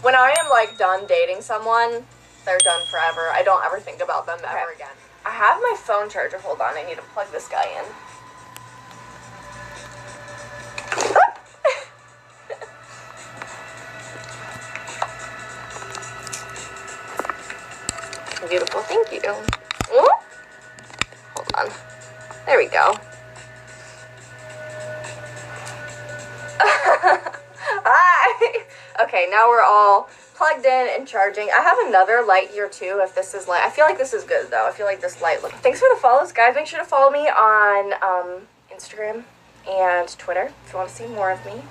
When I am like done dating someone, they're done forever. I don't ever think about them ever again. I have my phone charger. Hold on, I need to plug this guy in. Beautiful, thank you. Ooh. Hold on. There we go. Hi! Okay, now we're all plugged in and charging. I have another light here too, if this is light. I feel like this is good though. I feel like this light looks... Thanks for the follows, guys. Make sure to follow me on Instagram and Twitter if you want to see more of me.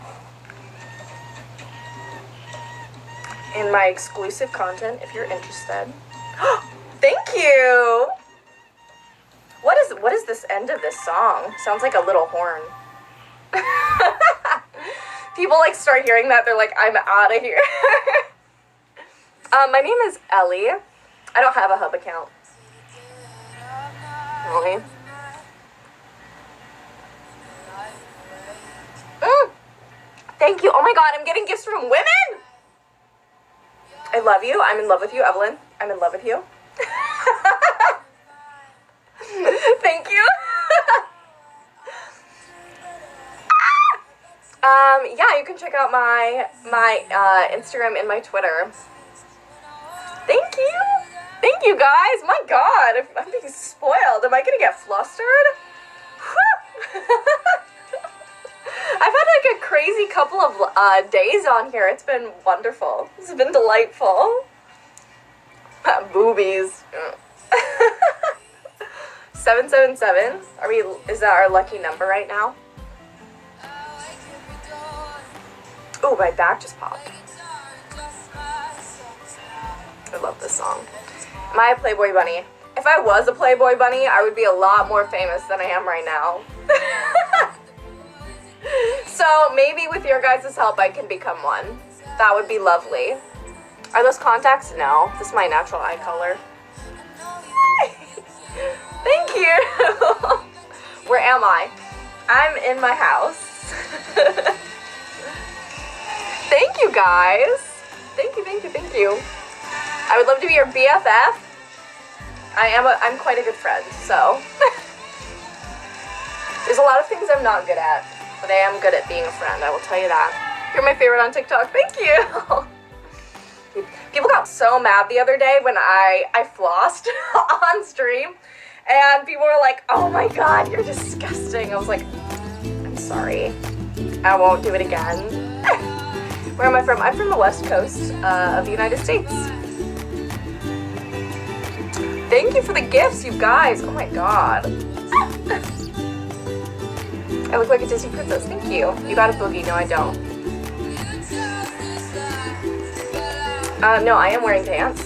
And my exclusive content if you're interested. Thank you! What is this end of this song? Sounds like a little horn. People like start hearing that, they're like, I'm out of here. My name is Ellie. I don't have a hub account. Really? Thank you. Oh my god, I'm getting gifts from women! I love you. I'm in love with you, Evelyn. I'm in love with you. Thank you. Yeah, you can check out my Instagram and my Twitter. Thank you. Thank you, guys. My god, I'm being spoiled. Am I gonna get flustered? I've had like a crazy couple of days on here. It's been wonderful. It's been delightful. Boobies. 777. Is that our lucky number right now? Oh, my back just popped. I love this song. Am I a Playboy bunny? If I was a Playboy bunny, I would be a lot more famous than I am right now. So maybe with your guys' help, I can become one. That would be lovely. Are those contacts? No. This is my natural eye color. Thank you. Where am I? I'm in my house. Thank you, guys. Thank you, thank you, thank you. I would love to be your BFF. I'm quite a good friend, so. There's a lot of things I'm not good at, but I am good at being a friend, I will tell you that. You're my favorite on TikTok. Thank you. People got so mad the other day when I flossed on stream, and people were like, oh my god, you're disgusting. I was like, I'm sorry. I won't do it again. Where am I from? I'm from the West Coast of the United States. Thank you for the gifts, you guys. Oh my god. I look like a Disney princess. Thank you. You got a boogie. No, I don't. No, I am wearing pants.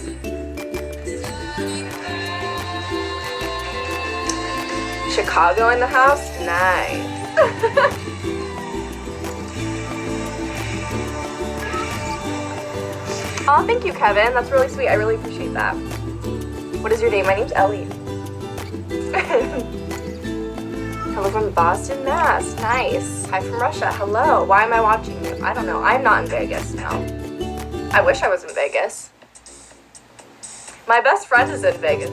Chicago in the house? Nice. Oh, thank you, Kevin. That's really sweet. I really appreciate that. What is your name? My name's Ellie. Hello from Boston, Mass. Nice. Hi from Russia. Hello. Why am I watching you? I don't know. I'm not in Vegas now. I wish I was in Vegas. My best friend is in Vegas.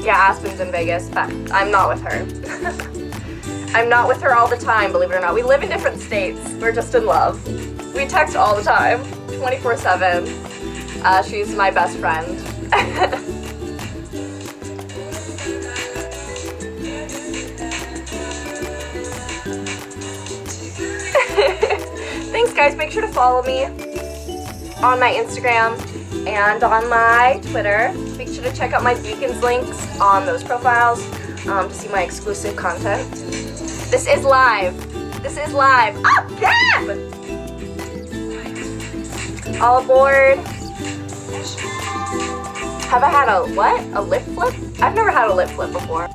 Yeah, Aspen's in Vegas, but I'm not with her. I'm not with her all the time, believe it or not. We live in different states. We're just in love. We text all the time, 24/7. She's my best friend. Thanks, guys. Make sure to follow me on my Instagram and on my Twitter. Make sure to check out my Beacons links on those profiles to see my exclusive content. This is live. This is live. Oh, Cab! All aboard. Have I had a what? A lip flip? I've never had a lip flip before.